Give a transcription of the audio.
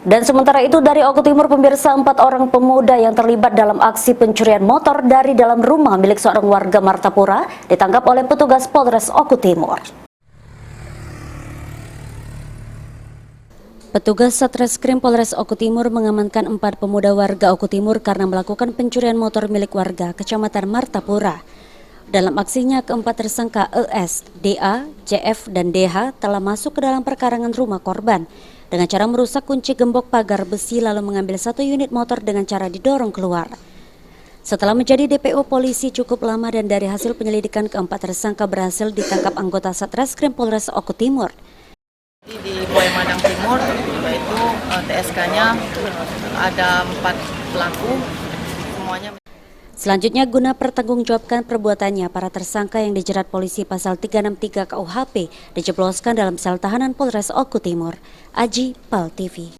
Dan sementara itu dari Oku Timur, pemirsa, 4 orang pemuda yang terlibat dalam aksi pencurian motor dari dalam rumah milik seorang warga Martapura ditangkap oleh petugas Polres Oku Timur. Petugas Satreskrim Polres Oku Timur mengamankan 4 pemuda warga Oku Timur karena melakukan pencurian motor milik warga Kecamatan Martapura. Dalam aksinya, keempat tersangka ES, DA, JF, dan DH telah masuk ke dalam perkarangan rumah korban dengan cara merusak kunci gembok pagar besi lalu mengambil 1 unit motor dengan cara didorong keluar. Setelah menjadi DPO polisi cukup lama dan dari hasil penyelidikan, keempat tersangka berhasil ditangkap anggota Satreskrim Polres Oku Timur. Di Boy Madang Timur, yaitu TSK-nya ada 4 pelaku, semuanya. Selanjutnya, guna pertanggungjawabkan perbuatannya, para tersangka yang dijerat polisi pasal 363 KUHP dijebloskan dalam sel tahanan Polres Oku Timur. Aji, PAL TV.